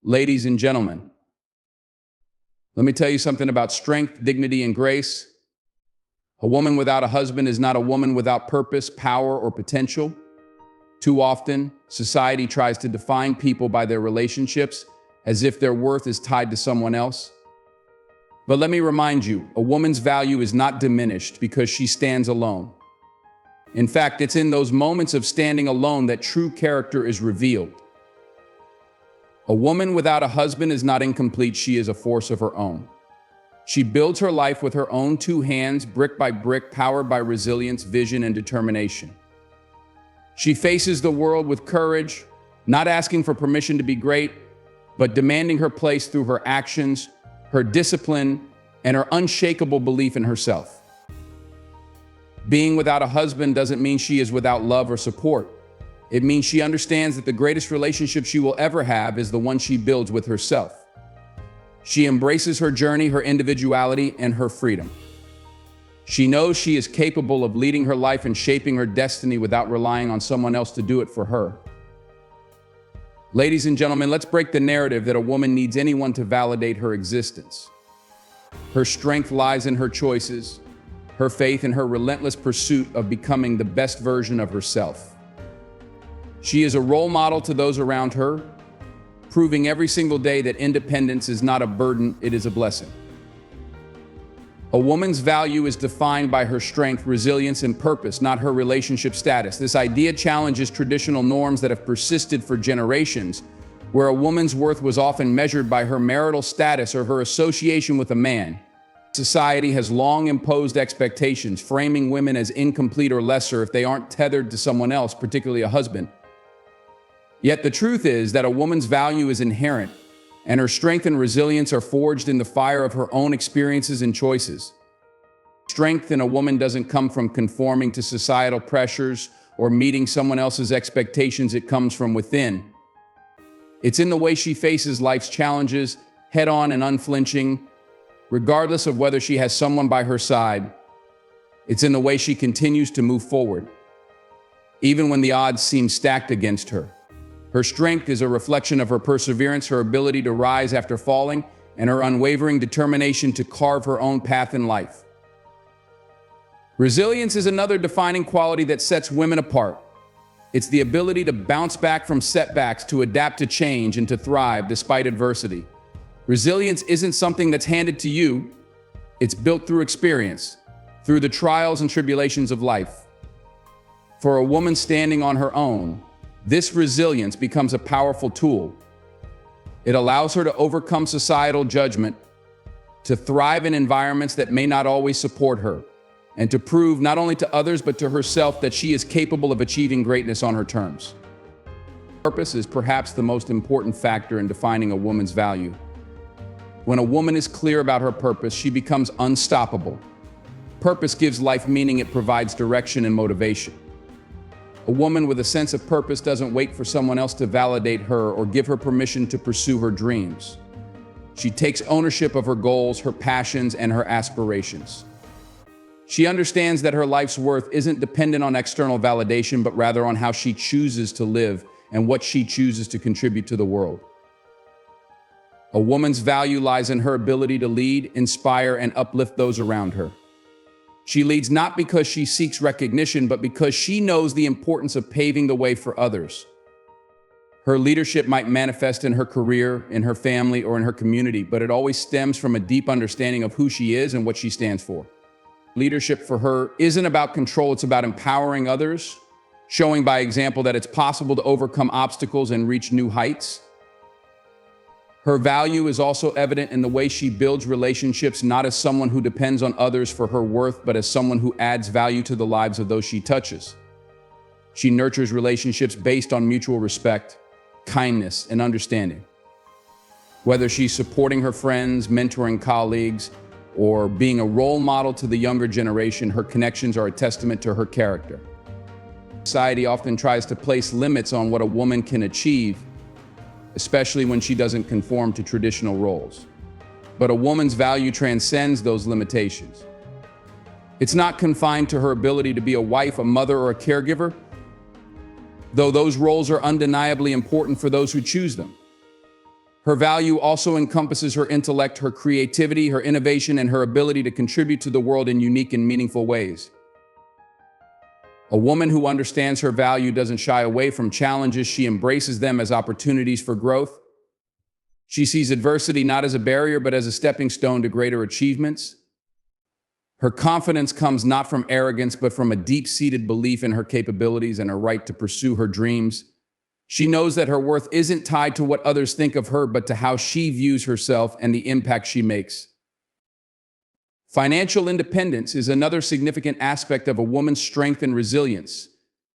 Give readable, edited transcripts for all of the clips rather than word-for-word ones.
Ladies and gentlemen, let me tell you something about strength, dignity, and grace. A woman without a husband is not a woman without purpose, power, or potential. Too often, society tries to define people by their relationships as if their worth is tied to someone else. But let me remind you, a woman's value is not diminished because she stands alone. In fact, it's in those moments of standing alone that true character is revealed. A woman without a husband is not incomplete, she is a force of her own. She builds her life with her own two hands, brick by brick, powered by resilience, vision, and determination. She faces the world with courage, not asking for permission to be great, but demanding her place through her actions, her discipline, and her unshakable belief in herself. Being without a husband doesn't mean she is without love or support. It means she understands that the greatest relationship she will ever have is the one she builds with herself. She embraces her journey, her individuality, and her freedom. She knows she is capable of leading her life and shaping her destiny without relying on someone else to do it for her. Ladies and gentlemen, let's break the narrative that a woman needs anyone to validate her existence. Her strength lies in her choices, her faith, and her relentless pursuit of becoming the best version of herself. She is a role model to those around her, proving every single day that independence is not a burden, it is a blessing. A woman's value is defined by her strength, resilience, and purpose, not her relationship status. This idea challenges traditional norms that have persisted for generations, where a woman's worth was often measured by her marital status or her association with a man. Society has long imposed expectations, framing women as incomplete or lesser if they aren't tethered to someone else, particularly a husband. Yet the truth is that a woman's value is inherent, and her strength and resilience are forged in the fire of her own experiences and choices. Strength in a woman doesn't come from conforming to societal pressures or meeting someone else's expectations, it comes from within. It's in the way she faces life's challenges, head-on and unflinching, regardless of whether she has someone by her side. It's in the way she continues to move forward, even when the odds seem stacked against her. Her strength is a reflection of her perseverance, her ability to rise after falling, and her unwavering determination to carve her own path in life. Resilience is another defining quality that sets women apart. It's the ability to bounce back from setbacks, to adapt to change, and to thrive despite adversity. Resilience isn't something that's handed to you. It's built through experience, through the trials and tribulations of life. For a woman standing on her own, this resilience becomes a powerful tool. It allows her to overcome societal judgment, to thrive in environments that may not always support her, and to prove not only to others but to herself that she is capable of achieving greatness on her terms. Purpose is perhaps the most important factor in defining a woman's value. When a woman is clear about her purpose, she becomes unstoppable. Purpose gives life meaning, it provides direction and motivation. A woman with a sense of purpose doesn't wait for someone else to validate her or give her permission to pursue her dreams. She takes ownership of her goals, her passions, and her aspirations. She understands that her life's worth isn't dependent on external validation, but rather on how she chooses to live and what she chooses to contribute to the world. A woman's value lies in her ability to lead, inspire, and uplift those around her. She leads not because she seeks recognition, but because she knows the importance of paving the way for others. Her leadership might manifest in her career, in her family, or in her community, but it always stems from a deep understanding of who she is and what she stands for. Leadership for her isn't about control, it's about empowering others, showing by example that it's possible to overcome obstacles and reach new heights. Her value is also evident in the way she builds relationships, not as someone who depends on others for her worth, but as someone who adds value to the lives of those she touches. She nurtures relationships based on mutual respect, kindness, and understanding. Whether she's supporting her friends, mentoring colleagues, or being a role model to the younger generation, her connections are a testament to her character. Society often tries to place limits on what a woman can achieve, especially when she doesn't conform to traditional roles. But a woman's value transcends those limitations. It's not confined to her ability to be a wife, a mother, or a caregiver, though those roles are undeniably important for those who choose them. Her value also encompasses her intellect, her creativity, her innovation, and her ability to contribute to the world in unique and meaningful ways. A woman who understands her value doesn't shy away from challenges. She embraces them as opportunities for growth. She sees adversity not as a barrier, but as a stepping stone to greater achievements. Her confidence comes not from arrogance, but from a deep-seated belief in her capabilities and her right to pursue her dreams. She knows that her worth isn't tied to what others think of her, but to how she views herself and the impact she makes. Financial independence is another significant aspect of a woman's strength and resilience.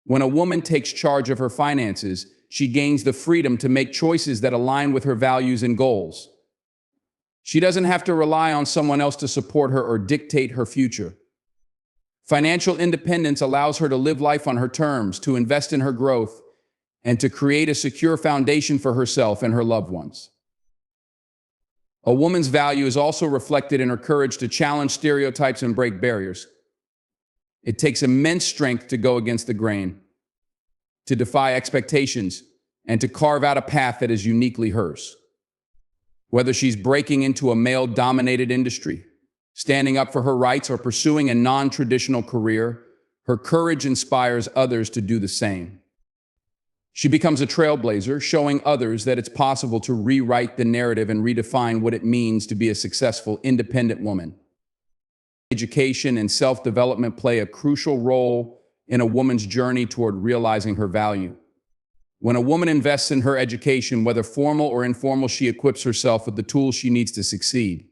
When a woman takes charge of her finances, she gains the freedom to make choices that align with her values and goals. She doesn't have to rely on someone else to support her or dictate her future. Financial independence allows her to live life on her terms, to invest in her growth, and to create a secure foundation for herself and her loved ones. A woman's value is also reflected in her courage to challenge stereotypes and break barriers. It takes immense strength to go against the grain, to defy expectations, and to carve out a path that is uniquely hers. Whether she's breaking into a male-dominated industry, standing up for her rights, or pursuing a non-traditional career, her courage inspires others to do the same. She becomes a trailblazer, showing others that it's possible to rewrite the narrative and redefine what it means to be a successful, independent woman. Education and self-development play a crucial role in a woman's journey toward realizing her value. When a woman invests in her education, whether formal or informal, she equips herself with the tools she needs to succeed.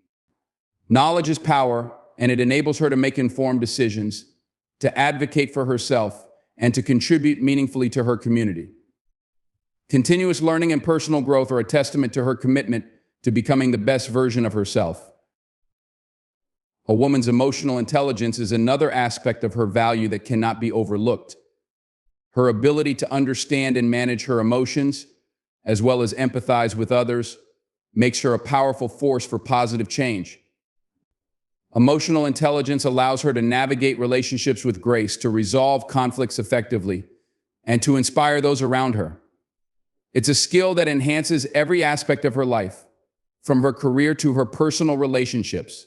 Knowledge is power, and it enables her to make informed decisions, to advocate for herself, and to contribute meaningfully to her community. Continuous learning and personal growth are a testament to her commitment to becoming the best version of herself. A woman's emotional intelligence is another aspect of her value that cannot be overlooked. Her ability to understand and manage her emotions, as well as empathize with others, makes her a powerful force for positive change. Emotional intelligence allows her to navigate relationships with grace, to resolve conflicts effectively, and to inspire those around her. It's a skill that enhances every aspect of her life, from her career to her personal relationships.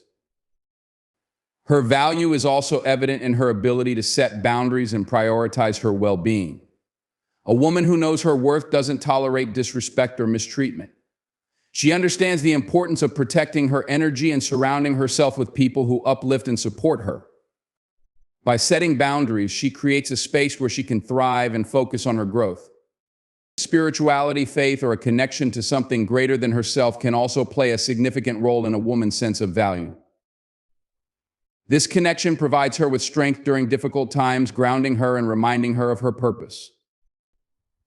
Her value is also evident in her ability to set boundaries and prioritize her well-being. A woman who knows her worth doesn't tolerate disrespect or mistreatment. She understands the importance of protecting her energy and surrounding herself with people who uplift and support her. By setting boundaries, she creates a space where she can thrive and focus on her growth. Spirituality, faith, or a connection to something greater than herself can also play a significant role in a woman's sense of value. This connection provides her with strength during difficult times, grounding her and reminding her of her purpose.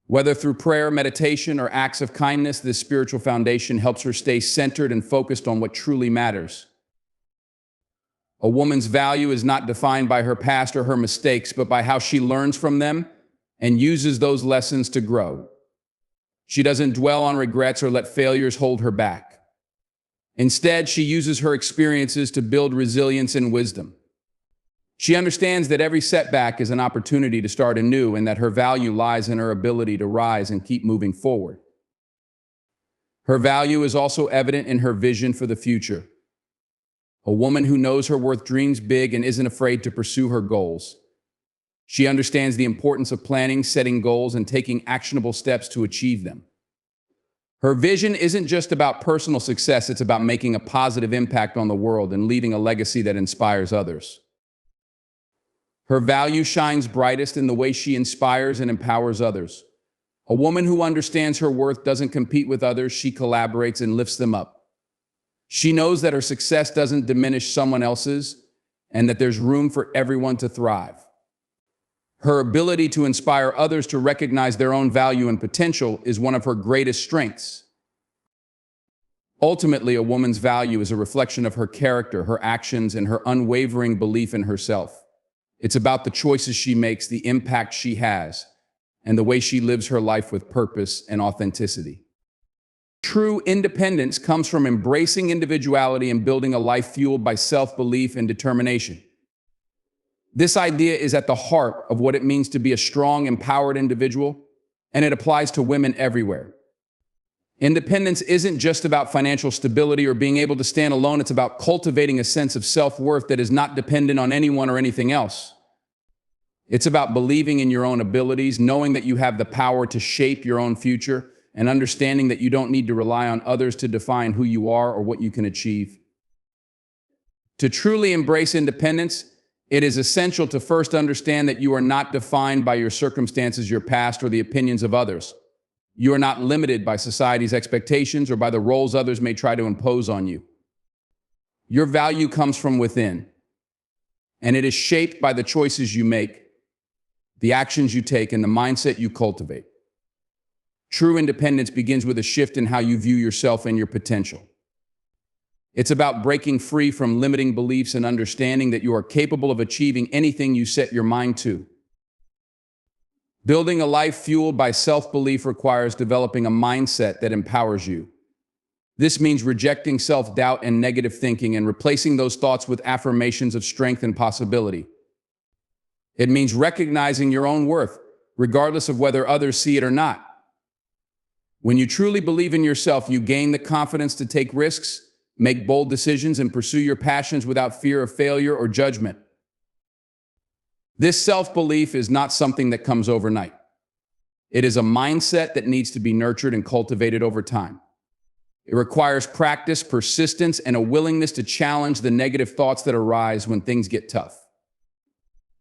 Whether through prayer, meditation, or acts of kindness, this spiritual foundation helps her stay centered and focused on what truly matters. A woman's value is not defined by her past or her mistakes, but by how she learns from them and uses those lessons to grow. She doesn't dwell on regrets or let failures hold her back. Instead, she uses her experiences to build resilience and wisdom. She understands that every setback is an opportunity to start anew, and that her value lies in her ability to rise and keep moving forward. Her value is also evident in her vision for the future. A woman who knows her worth dreams big and isn't afraid to pursue her goals. She understands the importance of planning, setting goals, and taking actionable steps to achieve them. Her vision isn't just about personal success, it's about making a positive impact on the world and leaving a legacy that inspires others. Her value shines brightest in the way she inspires and empowers others. A woman who understands her worth doesn't compete with others, she collaborates and lifts them up. She knows that her success doesn't diminish someone else's, and that there's room for everyone to thrive. Her ability to inspire others to recognize their own value and potential is one of her greatest strengths. Ultimately, a woman's value is a reflection of her character, her actions, and her unwavering belief in herself. It's about the choices she makes, the impact she has, and the way she lives her life with purpose and authenticity. True independence comes from embracing individuality and building a life fueled by self-belief and determination. This idea is at the heart of what it means to be a strong, empowered individual, and it applies to women everywhere. Independence isn't just about financial stability or being able to stand alone. It's about cultivating a sense of self-worth that is not dependent on anyone or anything else. It's about believing in your own abilities, knowing that you have the power to shape your own future, and understanding that you don't need to rely on others to define who you are or what you can achieve. To truly embrace independence, it is essential to first understand that you are not defined by your circumstances, your past, or the opinions of others. You are not limited by society's expectations or by the roles others may try to impose on you. Your value comes from within, and it is shaped by the choices you make, the actions you take, and the mindset you cultivate. True independence begins with a shift in how you view yourself and your potential. It's about breaking free from limiting beliefs and understanding that you are capable of achieving anything you set your mind to. Building a life fueled by self-belief requires developing a mindset that empowers you. This means rejecting self-doubt and negative thinking and replacing those thoughts with affirmations of strength and possibility. It means recognizing your own worth, regardless of whether others see it or not. When you truly believe in yourself, you gain the confidence to take risks, make bold decisions, and pursue your passions without fear of failure or judgment. This self-belief is not something that comes overnight. It is a mindset that needs to be nurtured and cultivated over time. It requires practice, persistence, and a willingness to challenge the negative thoughts that arise when things get tough.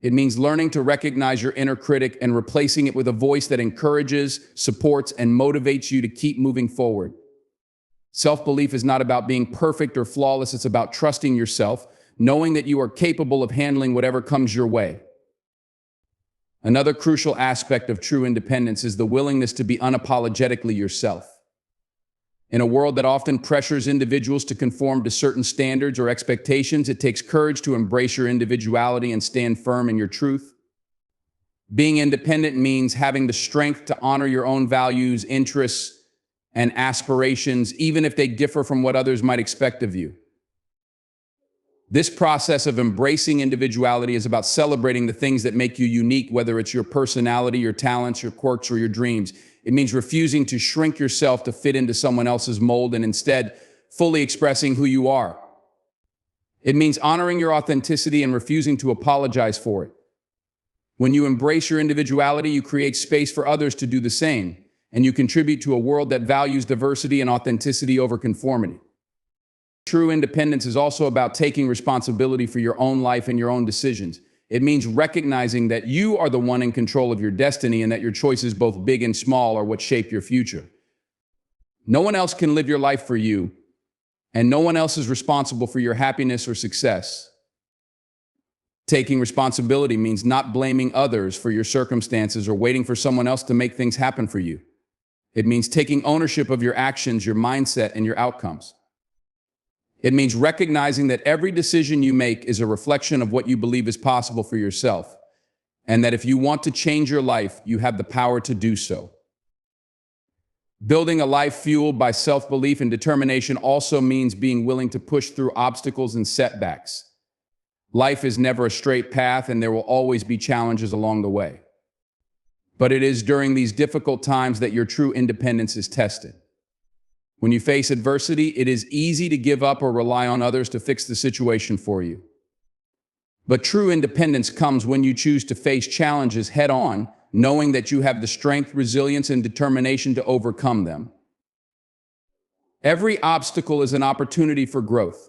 It means learning to recognize your inner critic and replacing it with a voice that encourages, supports, and motivates you to keep moving forward. Self-belief is not about being perfect or flawless. It's about trusting yourself, knowing that you are capable of handling whatever comes your way. Another crucial aspect of true independence is the willingness to be unapologetically yourself. In a world that often pressures individuals to conform to certain standards or expectations, it takes courage to embrace your individuality and stand firm in your truth. Being independent means having the strength to honor your own values, interests, and aspirations, even if they differ from what others might expect of you. This process of embracing individuality is about celebrating the things that make you unique, whether it's your personality, your talents, your quirks, or your dreams. It means refusing to shrink yourself to fit into someone else's mold and instead fully expressing who you are. It means honoring your authenticity and refusing to apologize for it. When you embrace your individuality, you create space for others to do the same, and you contribute to a world that values diversity and authenticity over conformity. True independence is also about taking responsibility for your own life and your own decisions. It means recognizing that you are the one in control of your destiny and that your choices, both big and small, are what shape your future. No one else can live your life for you, and no one else is responsible for your happiness or success. Taking responsibility means not blaming others for your circumstances or waiting for someone else to make things happen for you. It means taking ownership of your actions, your mindset, and your outcomes. It means recognizing that every decision you make is a reflection of what you believe is possible for yourself, and that if you want to change your life, you have the power to do so. Building a life fueled by self-belief and determination also means being willing to push through obstacles and setbacks. Life is never a straight path, and there will always be challenges along the way. But it is during these difficult times that your true independence is tested. When you face adversity, it is easy to give up or rely on others to fix the situation for you. But true independence comes when you choose to face challenges head-on, knowing that you have the strength, resilience, and determination to overcome them. Every obstacle is an opportunity for growth.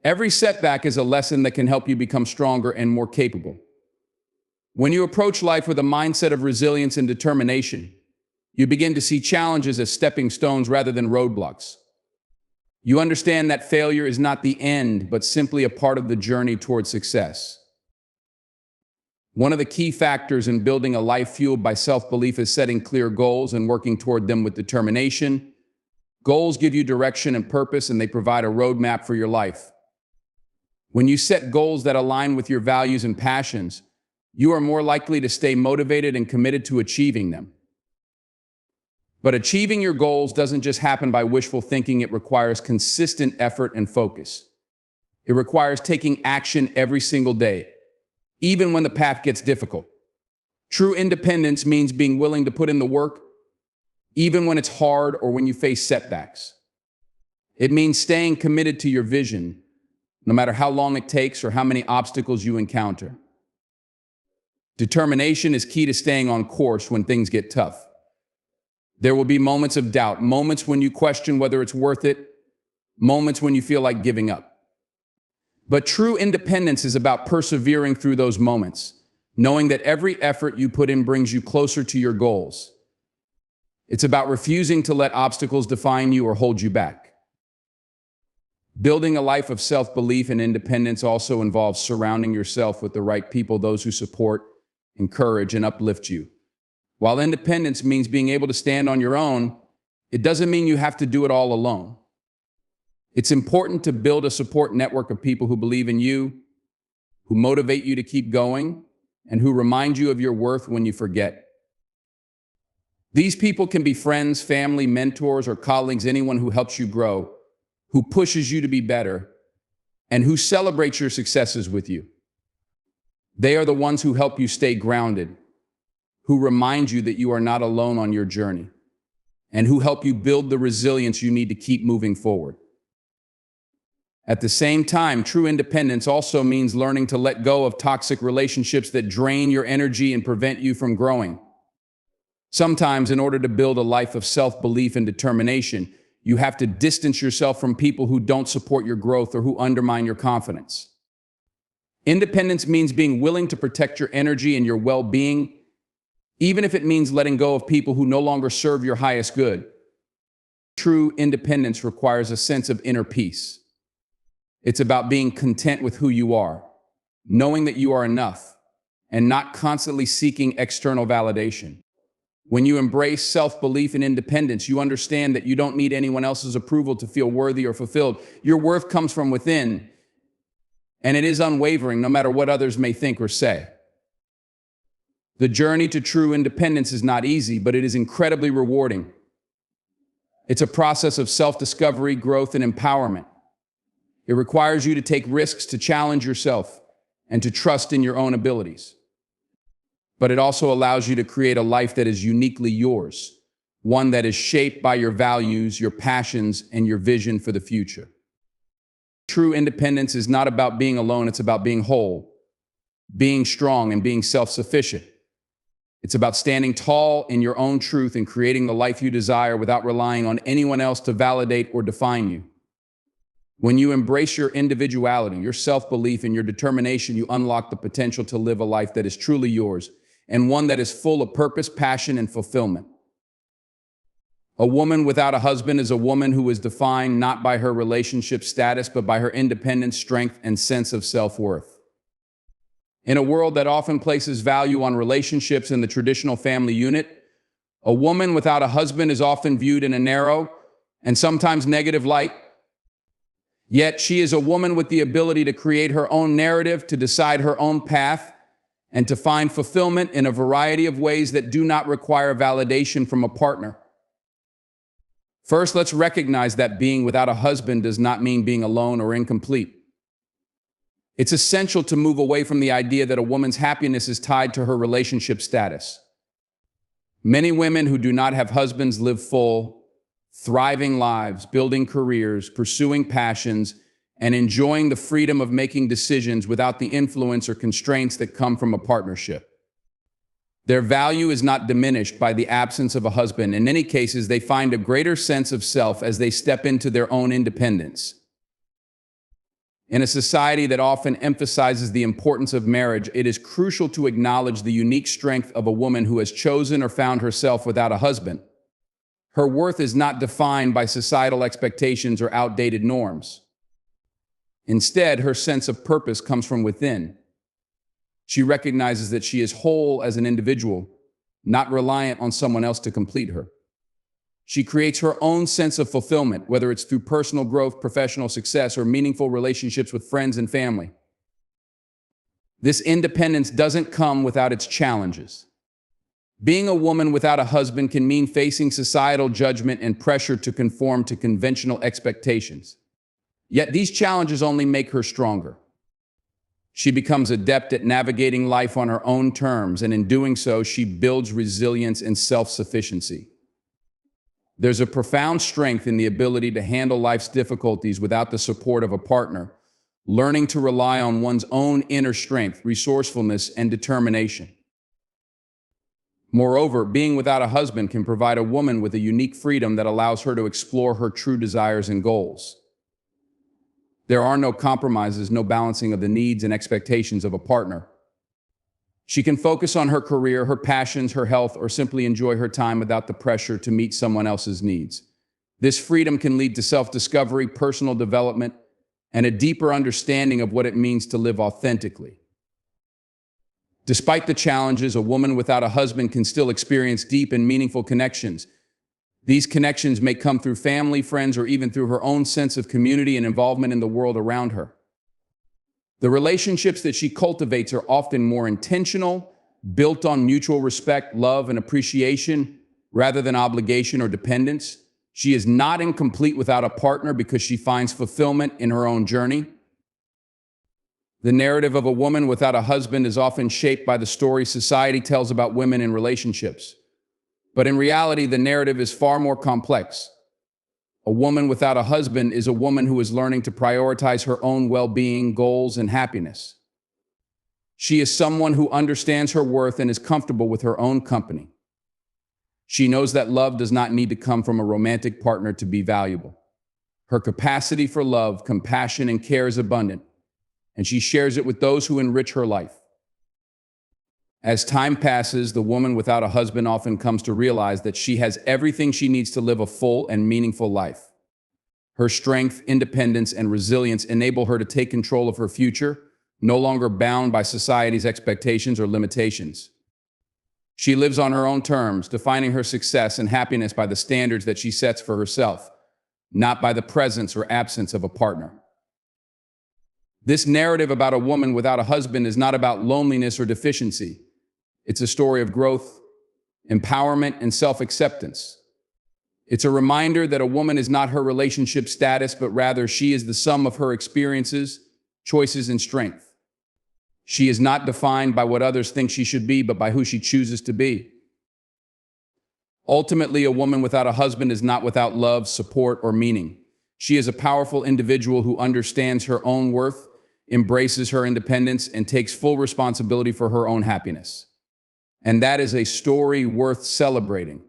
Every setback is a lesson that can help you become stronger and more capable. When you approach life with a mindset of resilience and determination, you begin to see challenges as stepping stones rather than roadblocks. You understand that failure is not the end, but simply a part of the journey towards success. One of the key factors in building a life fueled by self-belief is setting clear goals and working toward them with determination. Goals give you direction and purpose, and they provide a roadmap for your life. When you set goals that align with your values and passions, you are more likely to stay motivated and committed to achieving them. But achieving your goals doesn't just happen by wishful thinking. It requires consistent effort and focus. It requires taking action every single day, even when the path gets difficult. True independence means being willing to put in the work, even when it's hard or when you face setbacks. It means staying committed to your vision, no matter how long it takes or how many obstacles you encounter. Determination is key to staying on course when things get tough. There will be moments of doubt, moments when you question whether it's worth it, moments when you feel like giving up. But true independence is about persevering through those moments, knowing that every effort you put in brings you closer to your goals. It's about refusing to let obstacles define you or hold you back. Building a life of self-belief and independence also involves surrounding yourself with the right people, those who support, encourage, and uplift you. While independence means being able to stand on your own, it doesn't mean you have to do it all alone. It's important to build a support network of people who believe in you, who motivate you to keep going, and who remind you of your worth when you forget. These people can be friends, family, mentors, or colleagues, anyone who helps you grow, who pushes you to be better, and who celebrates your successes with you. They are the ones who help you stay grounded, who remind you that you are not alone on your journey, and who help you build the resilience you need to keep moving forward. At the same time, true independence also means learning to let go of toxic relationships that drain your energy and prevent you from growing. Sometimes, in order to build a life of self-belief and determination, you have to distance yourself from people who don't support your growth or who undermine your confidence. Independence means being willing to protect your energy and your well-being, even if it means letting go of people who no longer serve your highest good. True independence requires a sense of inner peace. It's about being content with who you are, knowing that you are enough, and not constantly seeking external validation. When you embrace self-belief and independence, you understand that you don't need anyone else's approval to feel worthy or fulfilled. Your worth comes from within, and it is unwavering no matter what others may think or say. The journey to true independence is not easy, but it is incredibly rewarding. It's a process of self-discovery, growth, and empowerment. It requires you to take risks, to challenge yourself, and to trust in your own abilities. But it also allows you to create a life that is uniquely yours, one that is shaped by your values, your passions, and your vision for the future. True independence is not about being alone, it's about being whole, being strong, and being self-sufficient. It's about standing tall in your own truth and creating the life you desire without relying on anyone else to validate or define you. When you embrace your individuality, your self-belief, and your determination, you unlock the potential to live a life that is truly yours and one that is full of purpose, passion, and fulfillment. A woman without a husband is a woman who is defined not by her relationship status, but by her independence, strength, and sense of self-worth. In a world that often places value on relationships in the traditional family unit, a woman without a husband is often viewed in a narrow and sometimes negative light. Yet she is a woman with the ability to create her own narrative, to decide her own path, and to find fulfillment in a variety of ways that do not require validation from a partner. First, let's recognize that being without a husband does not mean being alone or incomplete. It's essential to move away from the idea that a woman's happiness is tied to her relationship status. Many women who do not have husbands live full, thriving lives, building careers, pursuing passions, and enjoying the freedom of making decisions without the influence or constraints that come from a partnership. Their value is not diminished by the absence of a husband. In many cases, they find a greater sense of self as they step into their own independence. In a society that often emphasizes the importance of marriage, it is crucial to acknowledge the unique strength of a woman who has chosen or found herself without a husband. Her worth is not defined by societal expectations or outdated norms. Instead, her sense of purpose comes from within. She recognizes that she is whole as an individual, not reliant on someone else to complete her. She creates her own sense of fulfillment, whether it's through personal growth, professional success, or meaningful relationships with friends and family. This independence doesn't come without its challenges. Being a woman without a husband can mean facing societal judgment and pressure to conform to conventional expectations. Yet these challenges only make her stronger. She becomes adept at navigating life on her own terms, and in doing so, she builds resilience and self-sufficiency. There's a profound strength in the ability to handle life's difficulties without the support of a partner, learning to rely on one's own inner strength, resourcefulness, and determination. Moreover, being without a husband can provide a woman with a unique freedom that allows her to explore her true desires and goals. There are no compromises, no balancing of the needs and expectations of a partner. She can focus on her career, her passions, her health, or simply enjoy her time without the pressure to meet someone else's needs. This freedom can lead to self-discovery, personal development, and a deeper understanding of what it means to live authentically. Despite the challenges, a woman without a husband can still experience deep and meaningful connections. These connections may come through family, friends, or even through her own sense of community and involvement in the world around her. The relationships that she cultivates are often more intentional, built on mutual respect, love, and appreciation, rather than obligation or dependence. She is not incomplete without a partner because she finds fulfillment in her own journey. The narrative of a woman without a husband is often shaped by the stories society tells about women in relationships. But in reality, the narrative is far more complex. A woman without a husband is a woman who is learning to prioritize her own well-being, goals, and happiness. She is someone who understands her worth and is comfortable with her own company. She knows that love does not need to come from a romantic partner to be valuable. Her capacity for love, compassion, and care is abundant, and she shares it with those who enrich her life. As time passes, the woman without a husband often comes to realize that she has everything she needs to live a full and meaningful life. Her strength, independence, and resilience enable her to take control of her future, no longer bound by society's expectations or limitations. She lives on her own terms, defining her success and happiness by the standards that she sets for herself, not by the presence or absence of a partner. This narrative about a woman without a husband is not about loneliness or deficiency. It's a story of growth, empowerment, and self-acceptance. It's a reminder that a woman is not her relationship status, but rather she is the sum of her experiences, choices, and strength. She is not defined by what others think she should be, but by who she chooses to be. Ultimately, a woman without a husband is not without love, support, or meaning. She is a powerful individual who understands her own worth, embraces her independence, and takes full responsibility for her own happiness. And that is a story worth celebrating.